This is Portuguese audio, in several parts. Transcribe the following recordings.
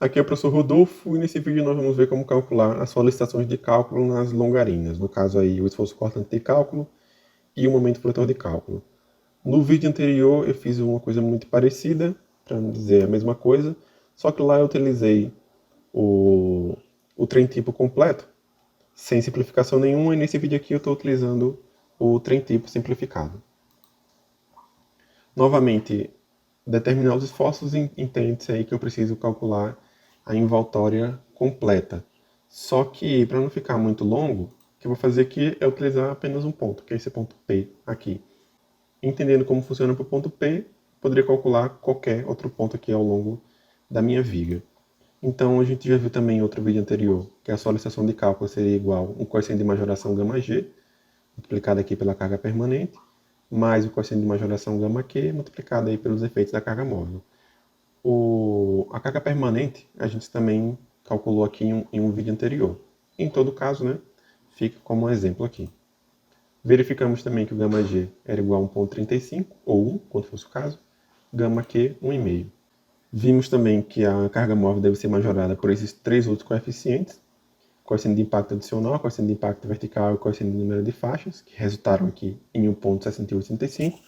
Aqui é o professor Rodolfo e nesse vídeo nós vamos ver como calcular as solicitações de cálculo nas longarinas. No caso aí, o esforço cortante de cálculo e o momento fletor de cálculo. No vídeo anterior eu fiz uma coisa muito parecida, para não dizer a mesma coisa, só que lá eu utilizei o trem tipo completo, sem simplificação nenhuma, e nesse vídeo aqui eu estou utilizando o trem tipo simplificado. Novamente, determinar os esforços, entende-se aí que eu preciso calcular a envoltória completa. Só que, para não ficar muito longo, o que eu vou fazer aqui é utilizar apenas um ponto, que é esse ponto P aqui. Entendendo como funciona para o ponto P, poderia calcular qualquer outro ponto aqui ao longo da minha viga. Então, a gente já viu também em outro vídeo anterior que a solicitação de cálculo seria igual ao coeficiente de majoração γg, multiplicado aqui pela carga permanente, mais o coeficiente de majoração γq, multiplicado aí pelos efeitos da carga móvel. A carga permanente a gente também calculou aqui em um vídeo anterior. Em todo caso, né, fica como um exemplo aqui. Verificamos também que o γg era igual a 1,35, ou 1, quando fosse o caso, γq 1,5. Vimos também que a carga móvel deve ser majorada por esses três outros coeficientes, coeficiente de impacto adicional, coeficiente de impacto vertical e coeficiente de número de faixas, que resultaram aqui em 1,6835.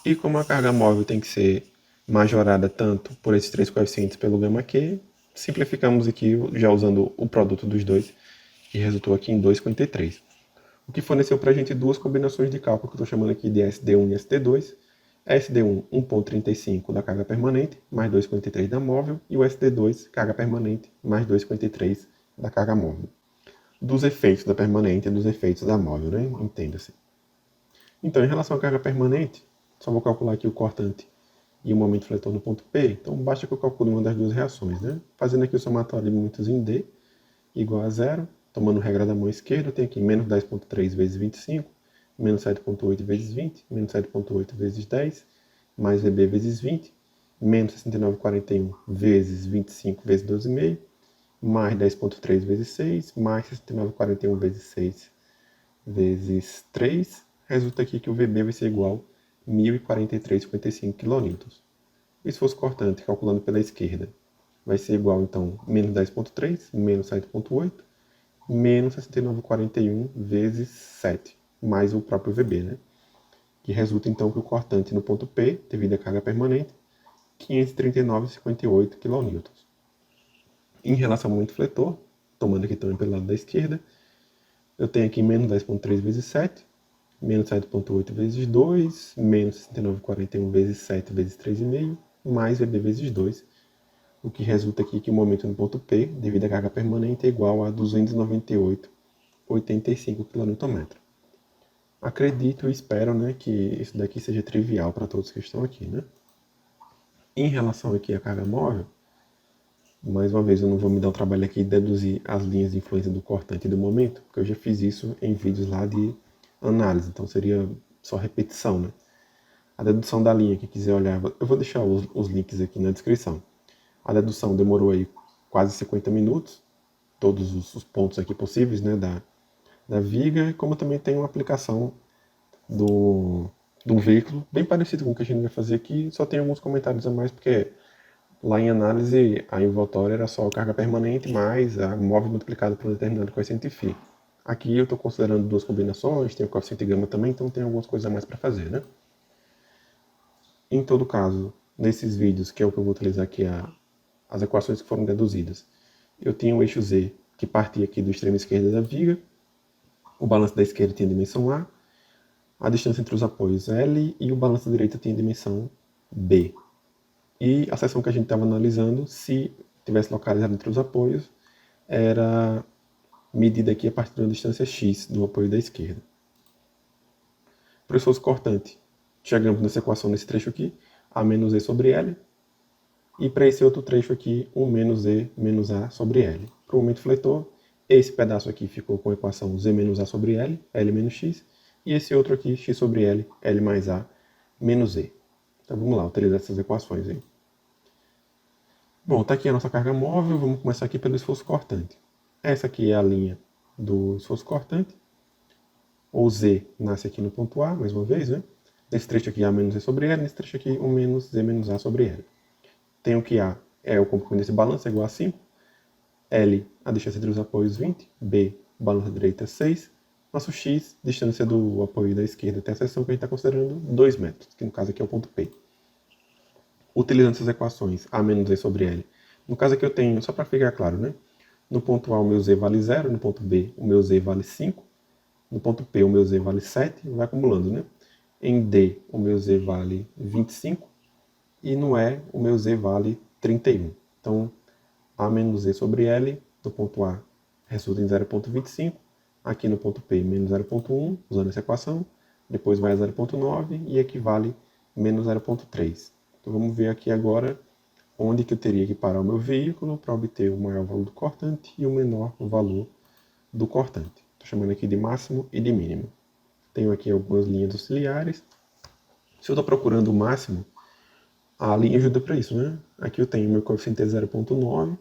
E como a carga móvel tem que ser majorada tanto por esses três coeficientes pelo γq, simplificamos aqui já usando o produto dos dois, que resultou aqui em 2,53. O que forneceu para a gente duas combinações de cálculo, que eu estou chamando aqui de SD1 e SD2. SD1, 1,35 da carga permanente, mais 2,53 da móvel, e o SD2, carga permanente, mais 2,53 da carga móvel. Dos efeitos da permanente e dos efeitos da móvel, né? Entenda-se. Então, em relação à carga permanente, só vou calcular aqui o cortante e o momento fletor no ponto P. Então, basta que eu calcule uma das duas reações, né? Fazendo aqui o somatório de momentos em D, igual a zero. Tomando regra da mão esquerda, eu tenho aqui menos 10,3 vezes 25, menos 7,8 vezes 20, menos 7,8 vezes 10, mais VB vezes 20, menos 69,41 vezes 25 vezes 12,5, mais 10,3 vezes 6, mais 69,41 vezes 6 vezes 3. Resulta aqui que o VB vai ser igual a 1.043,55 kN. O esforço cortante, calculando pela esquerda, vai ser igual, então, menos 10,3, menos 7,8, menos 69,41 vezes 7, mais o próprio VB, né? Que resulta, então, que o cortante no ponto P, devido à carga permanente, 539,58 kN. Em relação ao momento fletor, tomando aqui também pelo lado da esquerda, eu tenho aqui menos 10,3 vezes 7, menos 7,8 vezes 2, menos 69,41 vezes 7 vezes 3,5, mais VB vezes 2, o que resulta aqui que o momento no ponto P, devido à carga permanente, é igual a 298,85 kN. Acredito e espero, né, que isso daqui seja trivial para todos que estão aqui, né? Em relação aqui à carga móvel, mais uma vez eu não vou me dar o trabalho aqui de deduzir as linhas de influência do cortante e do momento, porque eu já fiz isso em vídeos lá de análise, então seria só repetição, né? A dedução da linha, quem quiser olhar, eu vou deixar os links aqui na descrição. A dedução demorou aí quase 50 minutos, todos os pontos aqui possíveis, né, da viga, como também tem uma aplicação do veículo, bem parecido com o que a gente vai fazer aqui, só tem alguns comentários a mais, porque lá em análise a envoltória era só a carga permanente mais a móvel multiplicada por um determinado coeficiente φ. Aqui eu estou considerando duas combinações, tem o coeficiente gama também, então tem algumas coisas a mais para fazer, né? Em todo caso, nesses vídeos, que é o que eu vou utilizar aqui, as equações que foram deduzidas, eu tinha o eixo Z, que partia aqui do extremo esquerdo da viga, o balanço da esquerda tinha dimensão a distância entre os apoios L e o balanço da direita tinha dimensão B. E a seção que a gente estava analisando, se tivesse localizado entre os apoios, era medida aqui a partir de uma distância x do apoio da esquerda. Para o esforço cortante, chegamos nessa equação nesse trecho aqui, A menos E sobre L. E para esse outro trecho aqui, 1 menos E menos A sobre L. Para o momento fletor, esse pedaço aqui ficou com a equação Z menos A sobre L, L menos X. E esse outro aqui, X sobre L, L mais A menos E. Então vamos lá, utilizar essas equações aí. Bom, está aqui a nossa carga móvel, vamos começar aqui pelo esforço cortante. Essa aqui é a linha do esforço cortante. O Z nasce aqui no ponto A, mais uma vez, né? Nesse trecho aqui, A menos E sobre L, nesse trecho aqui, 1 menos Z menos A sobre L. Tenho que A é o comprimento desse balanço, é igual a 5. L, a distância entre os apoios 20. B, balanço da direita 6. Nosso X, distância do apoio da esquerda até a seção, que a gente está considerando 2 metros, que no caso aqui é o ponto P. Utilizando essas equações, A menos E sobre L. No caso aqui eu tenho, só para ficar claro, né? No ponto A o meu Z vale 0, no ponto B o meu Z vale 5, no ponto P o meu Z vale 7, vai acumulando, né? Em D o meu Z vale 25 e no E o meu Z vale 31. Então, A menos E sobre L, no ponto A, resulta em 0,25. Aqui no ponto P, menos 0,1, usando essa equação. Depois vai a 0,9 e equivale menos 0,3. Então vamos ver aqui agora onde que eu teria que parar o meu veículo para obter o maior valor do cortante e o menor valor do cortante. Estou chamando aqui de máximo e de mínimo. Tenho aqui algumas linhas auxiliares. Se eu estou procurando o máximo, a linha ajuda para isso, né? Aqui eu tenho meu coeficiente é 0,9.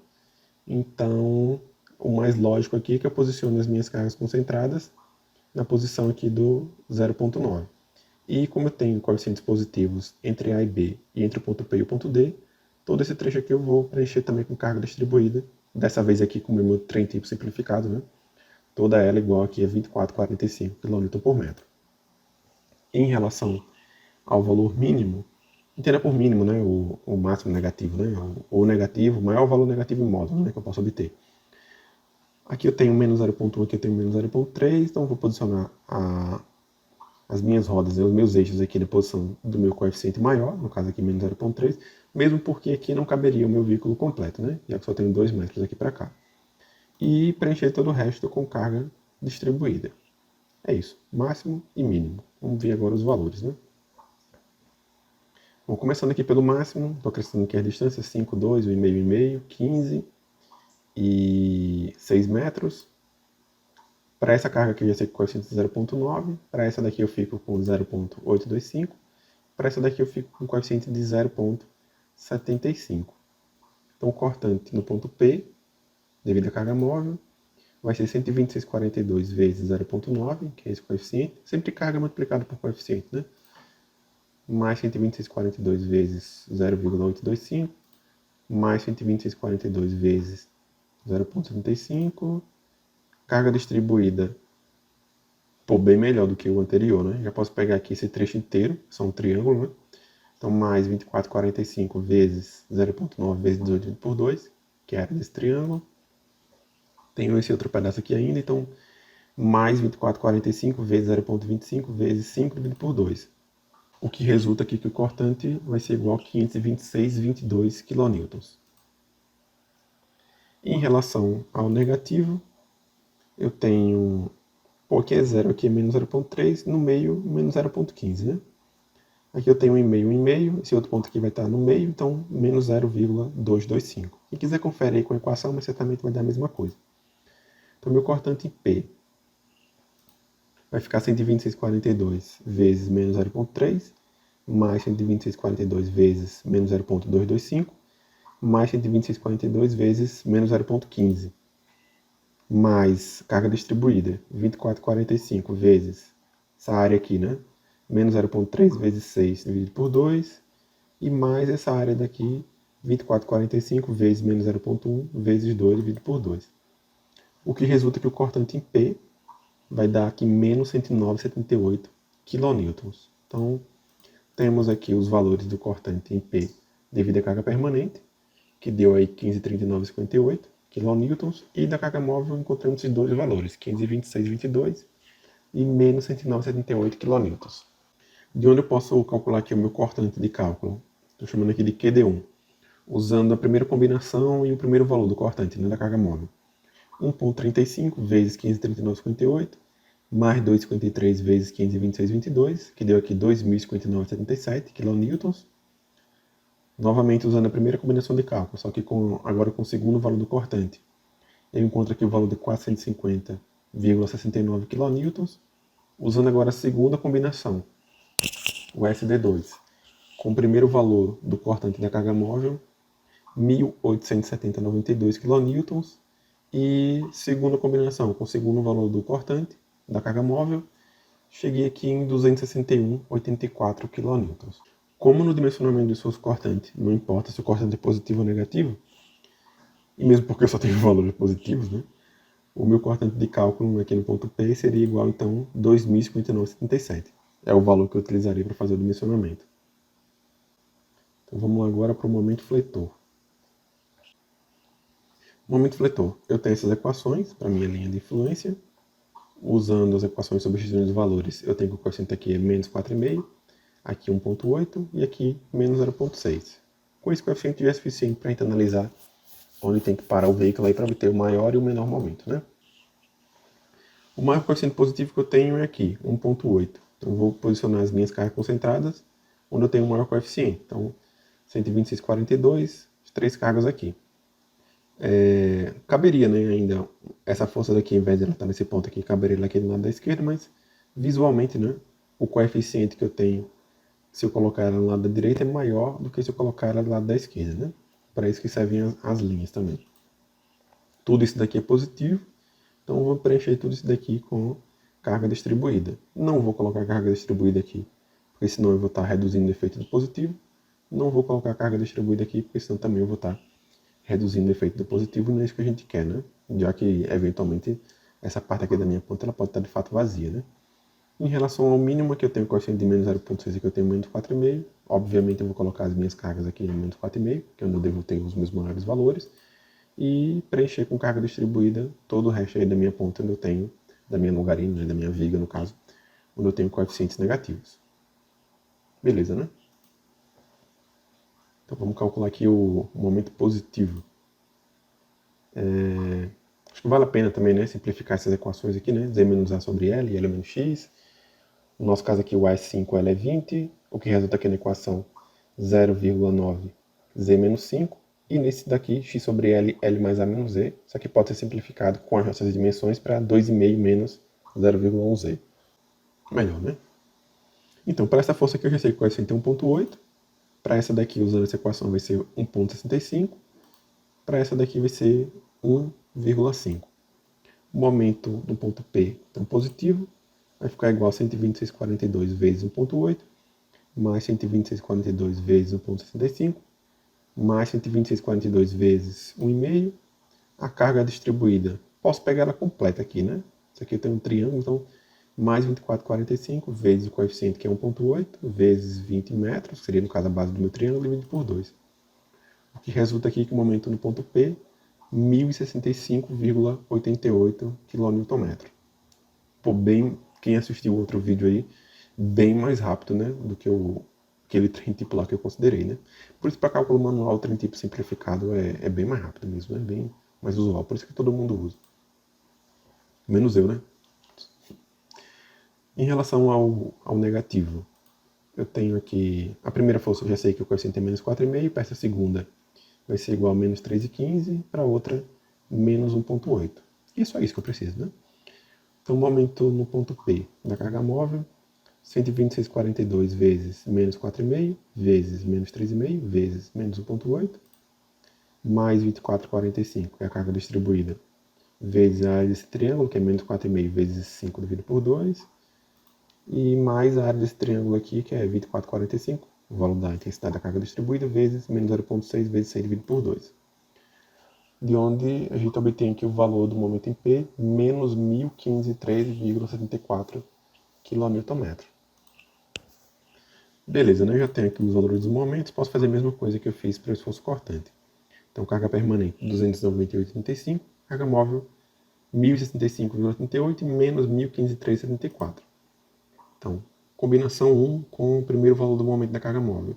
Então, o mais lógico aqui é que eu posiciono as minhas cargas concentradas na posição aqui do 0,9. E como eu tenho coeficientes positivos entre A e B e entre o ponto P e o ponto D, todo esse trecho aqui eu vou preencher também com carga distribuída. Dessa vez aqui com o meu trem tipo simplificado, né? Toda ela igual aqui a 24,45 kN por metro. Em relação ao valor mínimo, entenda por mínimo, né? O máximo negativo, né? O negativo, o maior valor negativo em módulo, né? Que eu posso obter. Aqui eu tenho menos 0,1, aqui eu tenho menos 0,3, então eu vou posicionar as minhas rodas, os meus eixos aqui na posição do meu coeficiente maior, no caso aqui menos 0,3, mesmo porque aqui não caberia o meu veículo completo, né? Já que só tenho 2 metros aqui para cá. E preencher todo o resto com carga distribuída. É isso, máximo e mínimo. Vamos ver agora os valores, né? Bom, começando aqui pelo máximo, estou acrescentando aqui a distância, 5, 2, 1,5, 15 e 6 metros. Para essa carga aqui eu já sei que o coeficiente é 0,9, para essa daqui eu fico com 0,825, para essa daqui eu fico com o coeficiente de 0,75. Então o cortante no ponto P, devido à carga móvel, vai ser 126,42 vezes 0,9, que é esse coeficiente, sempre carga multiplicada por coeficiente, né? Mais 126,42 vezes 0,825, mais 126,42 vezes 0,75, carga distribuída, pô, bem melhor do que o anterior, né? Já posso pegar aqui esse trecho inteiro, são um triângulo, né? Então, mais 24,45 vezes 0,9 vezes 18 por 2, que é a área desse triângulo. Tenho esse outro pedaço aqui ainda, então, mais 24,45 vezes 0,25 vezes 5 dividido por 2. O que resulta aqui que o cortante vai ser igual a 526,22 kN. Em relação ao negativo, eu tenho, pô, aqui é 0, aqui é menos 0,3, no meio, menos 0,15, né? Aqui eu tenho 1,5, esse outro ponto aqui vai estar no meio, então menos 0,225. Quem quiser confere aí com a equação, mas certamente vai dar a mesma coisa. Então, meu cortante P vai ficar 126,42 vezes menos 0,3, mais 126,42 vezes menos 0,225, mais 126,42 vezes menos 0,15, mais carga distribuída, 24,45 vezes essa área aqui, né? Menos 0,3 vezes 6 dividido por 2, e mais essa área daqui, 24,45 vezes menos 0,1 vezes 2 dividido por 2. O que resulta que o cortante em P vai dar aqui menos 109,78 kN. Então, temos aqui os valores do cortante em P devido à carga permanente, que deu aí 15,39,58 kN, e da carga móvel encontramos esses dois valores, 15,26,22 e menos 109,78 kN. De onde eu posso calcular aqui o meu cortante de cálculo? Estou chamando aqui de QD1, usando a primeira combinação e o primeiro valor do cortante, né, da carga móvel. 1,35 vezes 15,39,58, mais 2,53 vezes 15,26,22, que deu aqui 2.059,77 kN. Novamente usando a primeira combinação de cálculo, só que agora com o segundo valor do cortante. Eu encontro aqui o valor de 450,69 kN, usando agora a segunda combinação, o SD2, com o primeiro valor do cortante da carga móvel, 1.870,92 kN, e segunda combinação, com o segundo valor do cortante da carga móvel, cheguei aqui em 261,84 kN. Como no dimensionamento do esforço cortante, não importa se o cortante é positivo ou negativo, e mesmo porque eu só tenho valores positivos, né? O meu cortante de cálculo aqui no ponto P seria igual, então, 2.059,77. É o valor que eu utilizaria para fazer o dimensionamento. Então vamos lá agora para o momento fletor. Momento fletor. Eu tenho essas equações para minha linha de influência. Usando as equações substituindo os valores, eu tenho que o coeficiente aqui é menos 4,5, aqui 1,8 e aqui menos 0,6. Com esse coeficiente já é suficiente para a gente analisar onde tem que parar o veículo aí para obter o maior e o menor momento, né? O maior coeficiente positivo que eu tenho é aqui, 1,8. Então eu vou posicionar as minhas cargas concentradas onde eu tenho o maior coeficiente. Então 126,42, 3 cargas aqui. Caberia, né, ainda essa força daqui, ao invés de ela estar nesse ponto aqui, caberia ela aqui do lado da esquerda, mas visualmente, né, o coeficiente que eu tenho, se eu colocar ela no lado da direita, é maior do que se eu colocar ela do lado da esquerda, né? Para isso que servem as linhas também. Tudo isso daqui é positivo, então eu vou preencher tudo isso daqui com carga distribuída. Não vou colocar carga distribuída aqui, porque senão eu vou estar reduzindo o efeito do positivo. Não vou colocar carga distribuída aqui, porque senão também eu vou estar reduzindo o efeito do positivo, não é isso que a gente quer, né? Já que, eventualmente, essa parte aqui da minha ponta ela pode estar de fato vazia, né? Em relação ao mínimo, aqui eu tenho o coeficiente de menos 0,6 e aqui eu tenho menos 4,5. Obviamente eu vou colocar as minhas cargas aqui no menos 4,5, que é onde eu devo ter os meus maiores valores, e preencher com carga distribuída todo o resto aí da minha ponta onde eu tenho, da minha longarina, da minha viga no caso, onde eu tenho coeficientes negativos. Beleza, né? Então vamos calcular aqui o momento positivo. Acho que vale a pena também, né, simplificar essas equações aqui, né? Z menos A sobre L, L menos X. No nosso caso aqui o A é 5, L é 20, o que resulta aqui na equação 0,9 Z menos 5. E nesse daqui, X sobre L, L mais A menos Z. Isso aqui pode ser simplificado com as nossas dimensões para 2,5 menos 0,1 Z. Melhor, né? Então, para essa força aqui eu já sei que o coeficiente é 1,8. Para essa daqui, usando essa equação, vai ser 1,65. Para essa daqui vai ser 1,5. O momento do ponto P, então positivo, vai ficar igual a 126,42 vezes 1,8, mais 126,42 vezes 1,65, mais 126,42 vezes 1,5. A carga distribuída, posso pegar ela completa aqui, né? Isso aqui tem um triângulo, então mais 24,45 vezes o coeficiente, que é 1,8, vezes 20 metros, que seria no caso a base do meu triângulo, dividido por 2. O que resulta aqui que o momento no ponto P, 1065,88 kN. Pô, bem, quem assistiu o outro vídeo aí, bem mais rápido, né, do que aquele trem tipo lá que eu considerei, né. Por isso, para cálculo manual, o trem tipo simplificado é bem mais rápido mesmo, é bem mais usual, por isso que todo mundo usa. Menos eu, né. Em relação ao negativo, eu tenho aqui, a primeira força eu já sei que o coeficiente é menos 4,5, para essa segunda vai ser igual a menos 3,15, para a outra menos 1,8. E é só isso que eu preciso, né? Então, o momento no ponto P da carga móvel, 126,42 vezes menos 4,5, vezes menos 3,5, vezes menos 1,8, mais 24,45, que é a carga distribuída, vezes a área desse triângulo, que é menos 4,5 vezes 5 dividido por 2, e mais a área desse triângulo aqui, que é 24,45, o valor da intensidade da carga distribuída, vezes menos 0,6 vezes 6 dividido por 2. De onde a gente obtém aqui o valor do momento em P, menos 1.015,3,74 kN. Beleza, né? Eu já tenho aqui os valores dos momentos, posso fazer a mesma coisa que eu fiz para o esforço cortante. Então, carga permanente, 298,35, carga móvel, 1.065,88 menos 1.015,3,74. Então, combinação 1 com o primeiro valor do momento da carga móvel.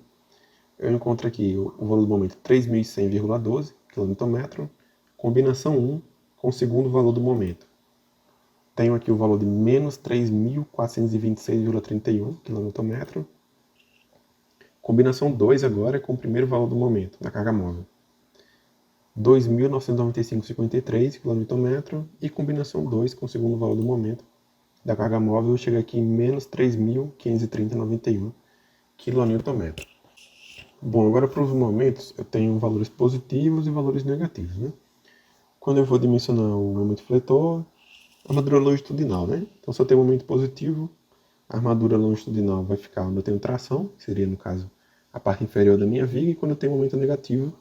Eu encontro aqui o valor do momento 3.100,12 kN, combinação 1 com o segundo valor do momento. Tenho aqui o valor de menos 3.426,31 kN. Combinação 2 agora é com o primeiro valor do momento, da carga móvel. 2.995,53 kN. E combinação 2 com o segundo valor do momento, da carga móvel, chega aqui em menos 3.530,91 kN. Bom, agora para os momentos, eu tenho valores positivos e valores negativos, né? Quando eu vou dimensionar o momento fletor, armadura longitudinal, né? Então, se eu tenho um momento positivo, a armadura longitudinal vai ficar onde eu tenho tração, que seria, no caso, a parte inferior da minha viga, e quando eu tenho momento negativo,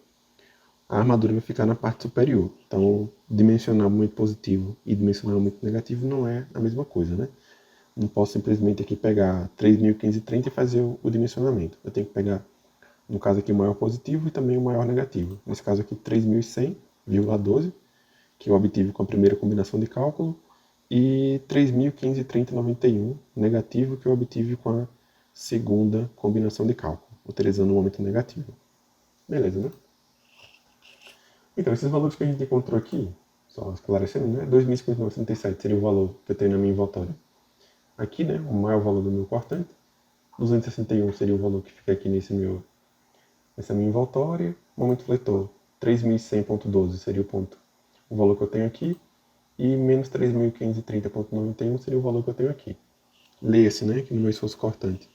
a armadura vai ficar na parte superior. Então, dimensionar o momento positivo e dimensionar o momento negativo não é a mesma coisa, né? Não posso simplesmente aqui pegar 3.530 e fazer o dimensionamento. Eu tenho que pegar, no caso aqui, o maior positivo e também o maior negativo. Nesse caso aqui, 3.100,12, que eu obtive com a primeira combinação de cálculo, e 3.530,91 negativo, que eu obtive com a segunda combinação de cálculo, utilizando o momento negativo. Beleza, né? Então, esses valores que a gente encontrou aqui, só esclarecendo, né? 2.059,77 seria o valor que eu tenho na minha envoltória. Aqui, né? O maior valor do meu cortante. 261 seria o valor que fica aqui nessa minha envoltória. Momento fletor, 3.100,12 seria o valor que eu tenho aqui. E menos 3.530,91 seria o valor que eu tenho aqui. Leia-se, né? Que no meu esforço cortante,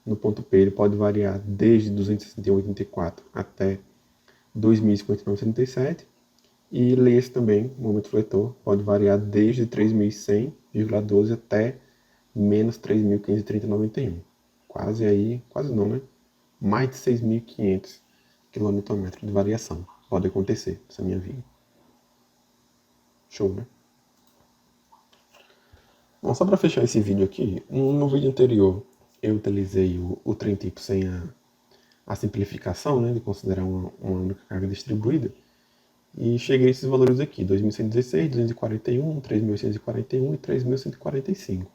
no ponto P, ele pode variar desde 261,84 até 2.059,77. E leia-se também, o momento fletor, pode variar desde 3.100,12 até menos 3.530,91. Quase aí, quase não, né? Mais de 6.500 km de variação. Pode acontecer nessa minha viga. Show, né? Bom, só para fechar esse vídeo aqui, no vídeo anterior eu utilizei o trem tipo sem a simplificação, né, de considerar uma única carga distribuída, e cheguei a esses valores aqui, 2.116, 241, 3.841 e 3.145.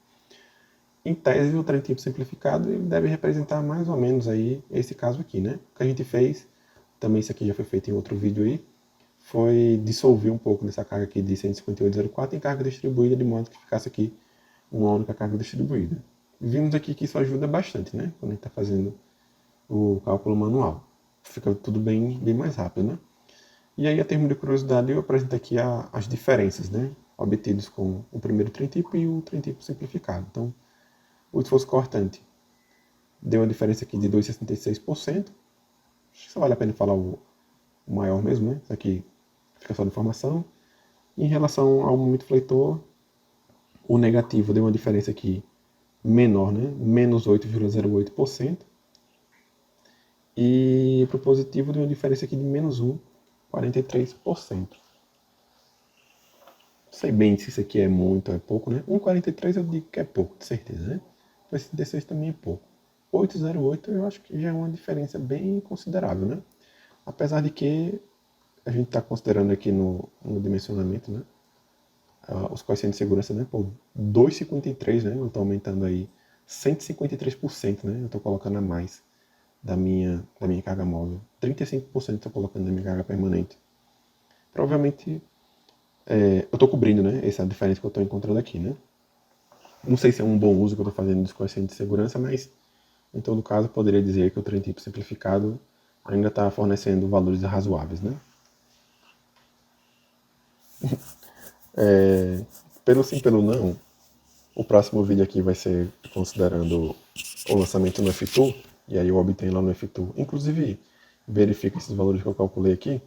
Em tese, o trem tipo simplificado ele deve representar mais ou menos aí esse caso aqui, né? O que a gente fez, também isso aqui já foi feito em outro vídeo aí, foi dissolver um pouco dessa carga aqui de 158,04 em carga distribuída, de modo que ficasse aqui uma única carga distribuída. Vimos aqui que isso ajuda bastante, né? Quando a gente está fazendo o cálculo manual. Fica tudo bem mais rápido, né? E aí, a termo de curiosidade, eu apresento aqui as diferenças, né? Obtidos com o primeiro trem tipo e o trem tipo simplificado. Então, o esforço cortante deu uma diferença aqui de 2,66%. Acho que só vale a pena falar o maior mesmo, né? Isso aqui fica só de informação. Em relação ao momento fletor, o negativo deu uma diferença aqui menor, né? Menos 8,08%. E para o positivo deu uma diferença aqui de menos 1,43%. Não sei bem se isso aqui é muito ou é pouco, né? 1,43 eu digo que é pouco, de certeza, né? Esse D6 também é pouco. 8,08 eu acho que já é uma diferença bem considerável, né? Apesar de que a gente está considerando aqui no dimensionamento, né? Os coeficientes de segurança, né? Pô, 2,53, né? Eu estou aumentando aí 153%, né? Eu estou colocando a mais da minha carga móvel. 35% estou colocando da minha carga permanente. Provavelmente eu estou cobrindo, né? Essa diferença que eu estou encontrando aqui, né? Não sei se é um bom uso que eu estou fazendo dos coeficientes de segurança, mas em todo caso, poderia dizer que o trem tipo simplificado ainda está fornecendo valores razoáveis, né? Pelo sim, pelo não, o próximo vídeo aqui vai ser considerando o lançamento no F2, e aí eu obtenho lá no F2. Inclusive, verifica esses valores que eu calculei aqui,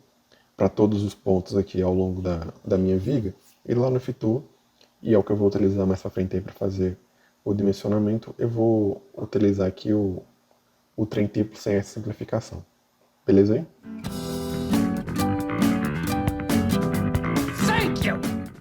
para todos os pontos aqui ao longo da minha viga, e lá no F2, e é o que eu vou utilizar mais para frente para fazer o dimensionamento, eu vou utilizar aqui o trem tipo sem essa simplificação. Beleza aí?